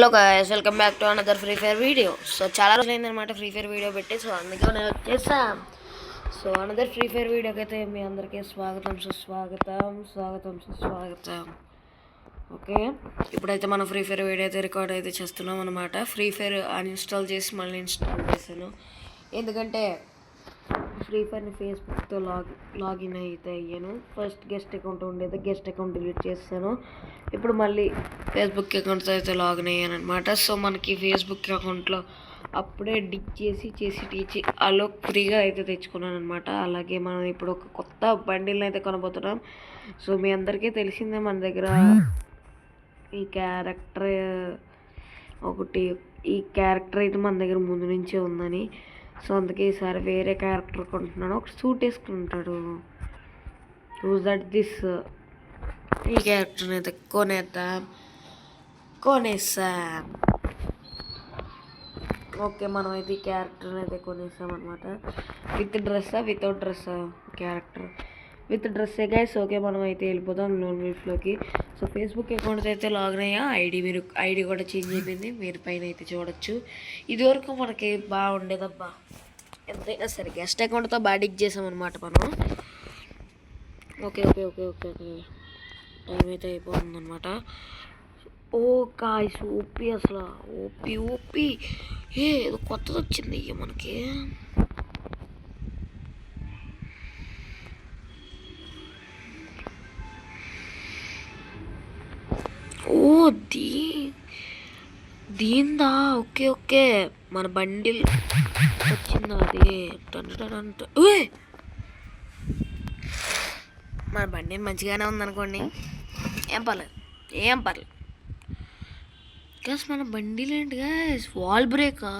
Hello guys, welcome back to another free fire video. So చాలా రోజులైందనమాట free fire video పెట్టి. So అందుకే నేను వచ్చేసాం. సో అనదర్ ఫ్రీ ఫైర్ వీడియోకి అయితే మీ అందరికీ స్వాగతం. ఓకే, ఇప్పుడైతే మనం ఫ్రీ ఫైర్ వీడియో అయితే రికార్డ్ అయితే చేస్తున్నాం అనమాట. ఫ్రీ ఫైర్ అన్ఇన్స్టాల్ చేసి మళ్ళీ ఇన్స్టాల్ చేశాను, ఎందుకంటే ఫ్రీ ఫైర్ని ఫేస్బుక్తో లాగిన్ అయితే అయ్యాను. ఫస్ట్ గెస్ట్ అకౌంట్ ఉండేది, గెస్ట్ అకౌంట్ డిలీట్ చేస్తాను. ఇప్పుడు మళ్ళీ ఫేస్బుక్ అకౌంట్తో అయితే లాగిన్ అయ్యాను అనమాట. సో మనకి ఫేస్బుక్ అకౌంట్లో అప్పుడే డిక్ చేసి టీచి అలో ఫ్రీగా అయితే తెచ్చుకున్నాను అనమాట. అలాగే మనం ఇప్పుడు ఒక కొత్త బండిల్ని అయితే కొనబోతున్నాం. సో మీ అందరికీ తెలిసిందే, మన దగ్గర ఈ క్యారెక్టర్ అయితే మన దగ్గర ముందు నుంచే ఉందని. సో అందుకే ఈసారి వేరే క్యారెక్టర్ కొంటున్నాను. ఒక సూట్ వేసుకుంటాడు, యూజ్ దట్ దిస్. ఈ క్యారెక్టర్ని అయితే కొనేసాం. ఓకే, మనం అయితే ఈ క్యారెక్టర్ని అయితే కొనేసాం అనమాట. విత్ డ్రెస్సా వితౌట్ డ్రెస్సా? క్యారెక్టర్ విత్ డ్రెస్సే గైస్. ఓకే, మనం అయితే వెళ్ళిపోతాం లోన్ వీఫ్లోకి. సో ఫేస్బుక్ అకౌంట్ అయితే లాగిన్ అయ్యా. ఐడి కూడా చేంజ్ అయిపోయింది, మీరు పైన అయితే చూడొచ్చు. ఇదివరకు మనకి బాగుండేదబ్బా, ఎంతైనా సరే గెస్ట్ అకౌంట్తో బాగా డిక్ చేసామన్నమాట మనం. ఓకే టైం అయితే అయిపోతుందన్నమాట. ఓ గాయ్స్, ఓపీ అసలు ఓపీ ఏదో కొత్తది వచ్చింది ఇక మనకి. ఓ దీందా? ఓకే, మన బండిల్ వచ్చిందా అది? మన బండి మంచిగానే ఉందనుకోండి, ఏం పర్లేదు. గ్యాస్ మన బండిలు ఏంటి గ్యాస్? వాల్ బ్రేకా?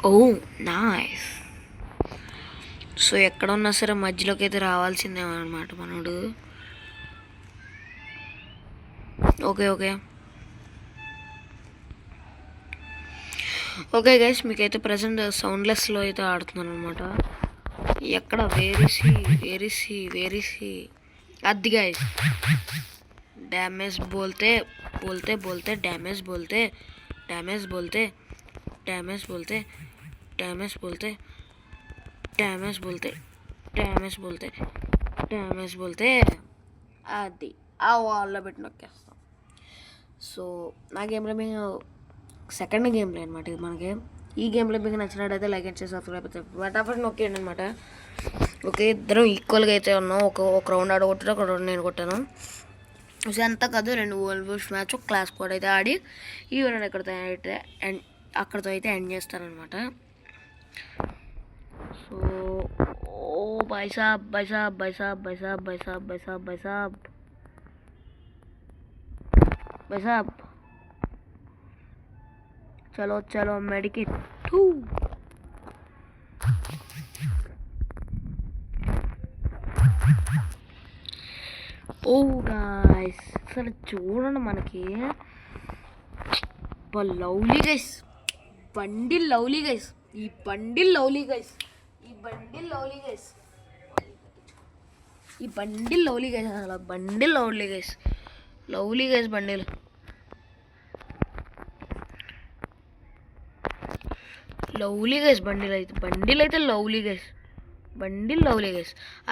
ఓ నైస్. సో ఎక్కడ ఉన్నా సరే మధ్యలోకి అయితే రావాల్సిందే అనమాట మనోడు. ఓకే గైస్, మీకైతే ప్రజెంట్ సౌండ్లెస్లో అయితే ఆడుతున్నాను అనమాట. ఎక్కడ వేరిసి అది గైస్. డ్యామేజ్ బోల్తే అది ఆ వాల్లో పెట్టి నొక్కేస్తాం. సో నా గేమ్లో మేము సెకండ్ గేమ్లో అనమాట ఇది మనకి. ఈ గేమ్లో మీకు నచ్చినట్టయితే లైక్ అండ్ షేర్ సబ్స్క్రైబ్ అయితే ఫటాఫట్ నొక్కేయండి అనమాట. ఓకే, ఇద్దరం ఈక్వల్గా అయితే ఉన్నాం. ఒక రౌండ్ ఆడగొట్టాడు, ఒక రౌండ్ నేను కొట్టాను. సో అంతా కాదు, 2 world bush match class code అయితే ఆడి ఈ వీడియోని అక్కడితో అయితే ఎండ్ చేస్తానమాట. సో ఓ బైసాబ్ చలో మెడికిట్. ఓ గాయ్స్, అసలు చూడండి మనకి lovely guys, bundle lovely guys. ఈ బండిల్ లవ్లీ గైస్ అసలు బండిల్ లవ్లీ గైస్ బండిల్ అయితే లవ్లీ గైస్.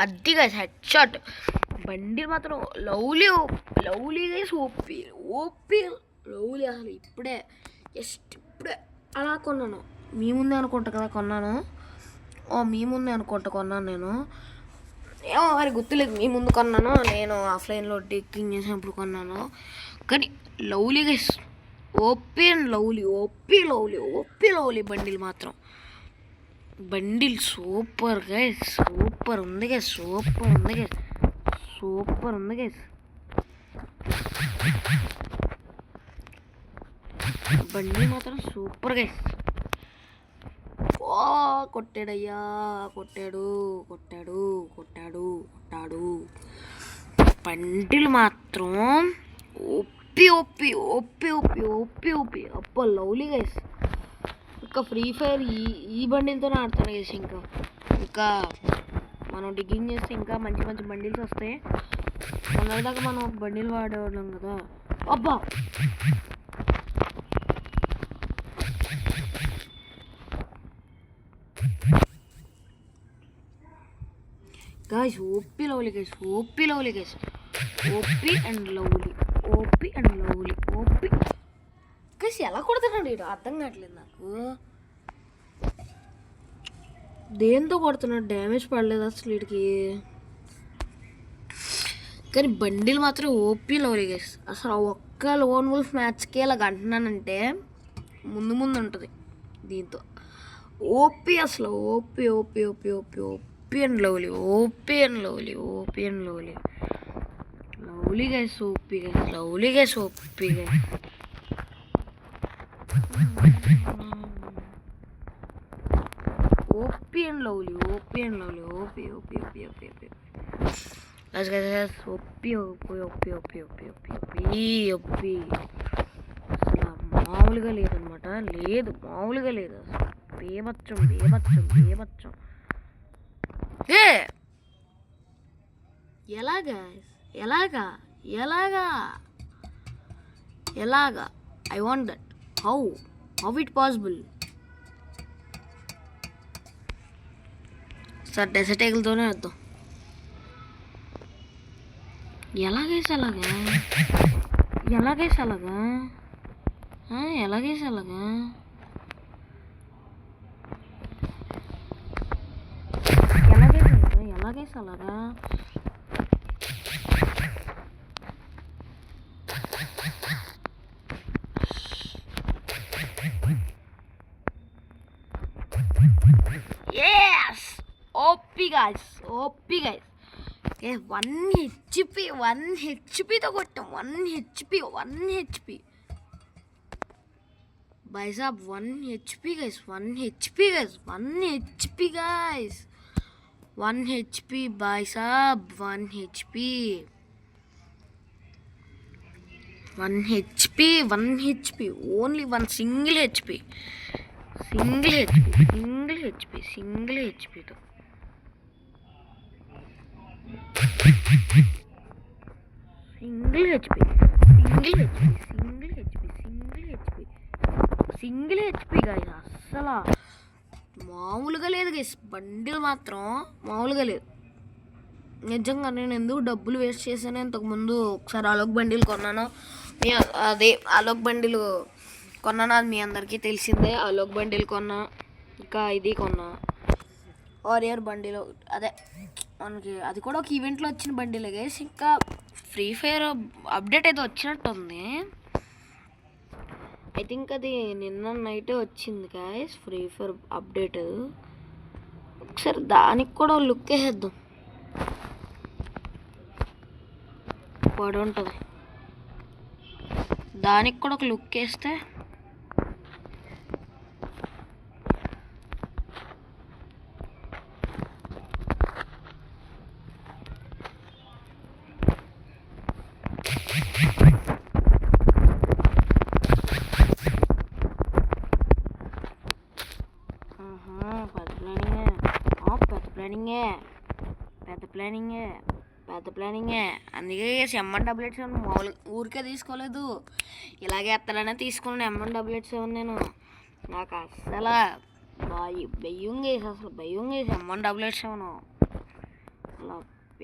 అది గైస్ హెడ్ షాట్. బండిల్ మాత్రం లవ్లీ గైస్. ఓపీ లవ్లీ అసలు. ఇప్పుడే అలా కొన్నాను. మీ ముందే అనుకుంటా కదా కొన్నాను. నేను. ఏమో మరి గుర్తులేదు, మీ ముందు కొన్నాను, నేను ఆఫ్లైన్లో డిక్కింగ్ చేసినప్పుడు కొన్నాను. కానీ lovely guys, OP lovely bundle మాత్రం. బండిల్ సూపర్ ఉంది గైస్. బండి మాత్రం సూపర్ గైస్. కొట్టాడయ్యా, కొట్టాడు. బండిలు మాత్రం ఓపీ అప్ప లవ్లీ గైస్. ఇంకా ఫ్రీ ఫైర్ ఈ బండిలతోనే ఆడతాను గైస్. ఇంకా మనం డిగ్గింగ్ చేస్తే ఇంకా మంచి మంచి బండిల్స్ వస్తాయి. మొన్నటిదాకా మనం ఒక బండిల్ వాడేవాళ్ళం కదా. అబ్బా guys, OP lovely guys, OP lovely guys, OP and lovely, OP and lovely, OP guys. ఎలా కొడుతున్నాడు ఇటు అర్థం కావట్లేదు నాకు. దేంతో కొడుతున్నాడు? డ్యామేజ్ పడలేదు అసలు వీడికి. కానీ బండిలు మాత్రం ఓపీ లవ్లీ గైస్. అసలు ఒక్క లోన్ వుల్ఫ్ మ్యాచ్కి ఇలాగ అంటున్నానంటే ముందు ముందు ఉంటుంది దీంతో. ఓపీ అసలు OP OP OP OP OP and lovely, OP and lovely, OP and lovely, lovely guys, OP guys, lovely guys, OP guys. OP and lovely, OP and lovely, OP OP OP OP OP guys guys guys, OP OP OP OP OP OP OP OP. అసలు మామూలుగా లేదనమాట, లేదు మామూలుగా లేదు అసలు. బేబచ్చం బేబచ్చం బేబచ్చం. ఏ ఎలాగా ఎలాగా ఎలాగా ఎలాగా? I want that. How it possible? Sir డెసర్టేగులతోనే వద్దాం. ఎలాగేసి అలాగా, ఎలాగేసి అలాగా, ఎలాగేసి అలాగా, ఎలాగేసి అలాగా, ఎలాగేసి అలాగా. Yes! OP guys, OP guys. Okay, 1 HP తో కొట్టాం. 1 HP. Bhai sahab 1 HP guys, 1 HP guys, 1 HP guys, 1 HP bhai sahab, 1 HP, 1 HP, 1 HP, only one single HP, single HP, single HP, single HP తో single HP, single HP, single HP, single HP, single HP guys. అస్సలు మామూలుగా లేదు guys. బండిలు మాత్రం మామూలుగా లేదు నిజంగా. నేను ఎందుకు డబ్బులు వేస్ట్ చేశాను? ఇంతకుముందు ఒకసారి అలోక్ బండిలు కొన్నాను. అదే అలోక్ బండిలు కొన్నాను, అది మీ అందరికీ తెలిసిందే. అలోక్ బండిలు కొన్నా, ఇంకా ఇది కొన్నా, వారియర్ బండిలో. అదే మనకి అది కూడా ఒక ఈవెంట్లో వచ్చిన బండిలే గైస్. ఇంకా ఫ్రీ ఫైర్ అప్డేట్ అయితే వచ్చినట్టుంది. ఐ థింక్ అది నిన్న నైటే వచ్చింది గైస్, ఫ్రీ ఫైర్ అప్డేట్. ఒకసారి దానికి కూడా లుక్ వేసేద్దాం, పడి ఉంటుంది. దానికి కూడా ఒక లుక్ వేస్తే పెద్ద ప్లానింగే. అందుకే M177 మామూలు ఊరికే తీసుకోలేదు, ఇలాగే ఎత్తలనే తీసుకున్నాను M177. నేను నాకు అస్సలు భయం వేసి, అసలు భయం వేసి M177. అలా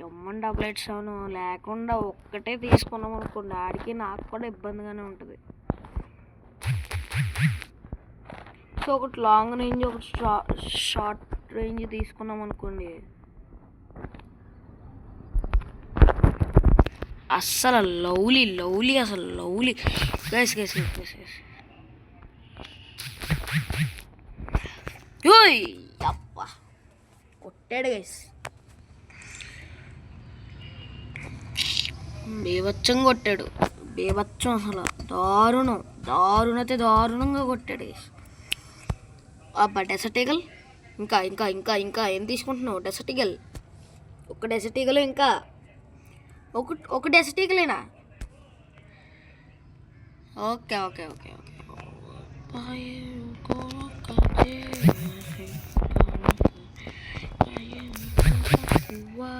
M177 లేకుండా ఒక్కటే తీసుకున్నాం అనుకోండి, ఆడికి నాకు కూడా ఇబ్బందిగానే ఉంటుంది. సో ఒకటి లాంగ్ రేంజ్, ఒకటి షార్ట్ రేంజ్ తీసుకున్నాం అనుకోండి, అస్సలు లవ్లీ అసలు lovely guys guys guys guys. అబ్బా కొట్టాడు గైస్, బేబచ్చం కొట్టాడు, బేబచ్చం అసలు దారుణతే దారుణంగా కొట్టాడు గైస్. అబ్బా డెసర్ట్ ఈగల్. ఇంకా ఇంకా ఇంకా ఇంకా ఏం తీసుకుంటున్నావు? డెసర్ట్ ఈగల్, ఒక డెసర్ట్ ఈగల్, ఇంకా ఒక డెసర్ట్ ఈగలేనా? Okay okay okay okay. పువ్వా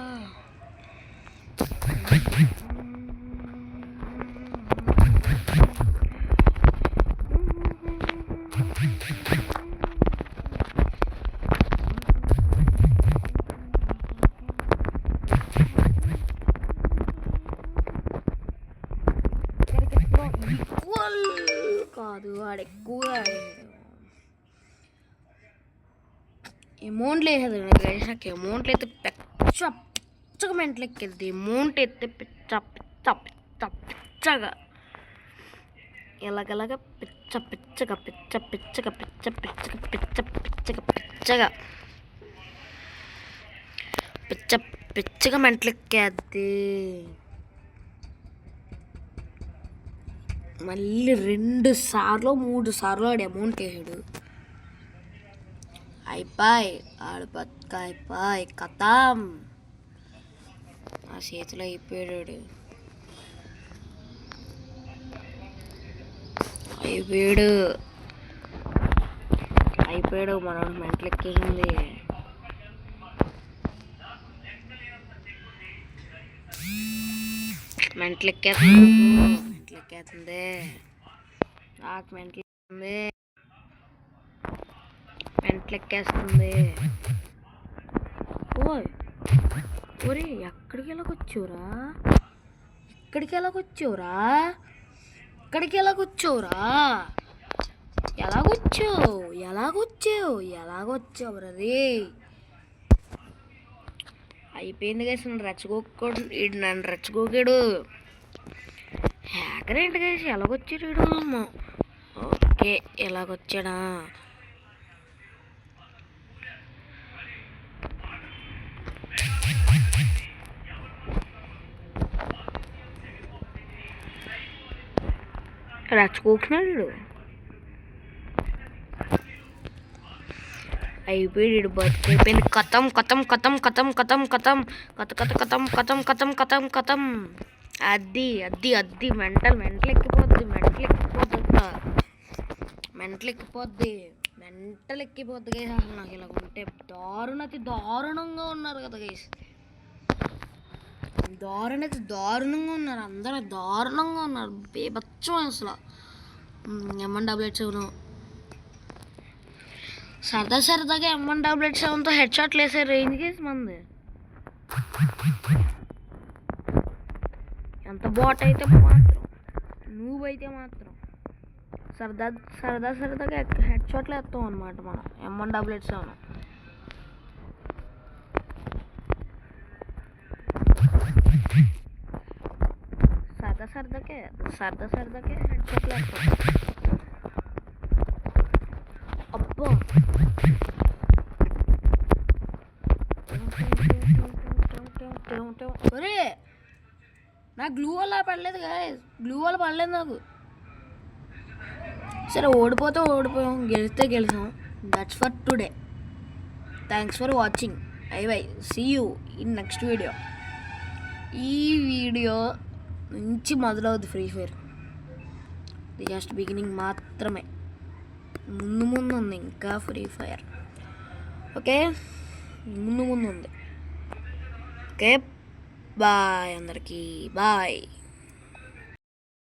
ఈక్వల్ కాదు, వాడు ఎక్కువ అమౌంట్లు వేసేది నాకు. అమౌంట్లు అయితే పిచ్చగా మెంటలు ఎక్కేది. అమౌంట్ అయితే పిచ్చగా ఎలాగలాగా పిచ్చగా పిచ్చగా మెంటలు ఎక్కేది. మళ్ళీ 2 సార్లు 3 సార్లు ఆడు అమౌంట్ వేసాడు. అయిపోయి ఆడు అయిపోయి కథం ఆ చేతిలో అయిపోయాడు. మనోడు మెంటలు ఎక్కేసింది. మెంటలు ఎక్కేస్తుంది నాకు మెంటలు ఎక్కేస్తుంది. ఓరే ఎక్కడికి ఎలాగొచ్చావురా? ఎలాగొచ్చావు రే? అయిపోయింది గైస్. నన్ను రెచ్చగోకాడు. హ్యాకర్ ఏంటి గైస్? ఎలాగొచ్చాడు వీడు? ఓకే ఎలాగొచ్చాడా? రెచ్చగోకున్నాడు. అయిపోయాడు. బతికైపోయింది. కథం. అది మెంటల్ ఎక్కిపోద్ది గైస్. అసలు నాకు ఇలా ఉంటే దారుణంగా ఉన్నారు కదా గైస్. దారుణంగా ఉన్నారు. అందరూ దారుణంగా ఉన్నారు. బేబచ్చం అసలు. M188 సరదాగా M188తో హెడ్ షాట్లు వేసే రేంజ్ గేసి మంది. ఎంత బాట్ అయితే మాత్రం, నువ్వైతే మాత్రం సరదాగా హెడ్ షాట్లు వేస్తాం అనమాట మనం M188. సరదాకే హెడ్ షాట్లు వేస్తాం. అబ్బా ఒరే నాకు గ్లూ వల్ల పడలేదు నాకు. సరే ఓడిపోయాం, గెలిచాం. That's for today. Thanks for watching. Bye. See you in next video. ఈ వీడియో నుంచి మొదలవుద్ది ఫ్రీ ఫైర్. ఇది జస్ట్ బిగినింగ్ మాత్రమే. ముందు ఉంది ఇంకా ఫ్రీ ఫైర్. ఓకే ముందు ఉంది. ఓకే బాయ్ అందరికీ. బాయ్.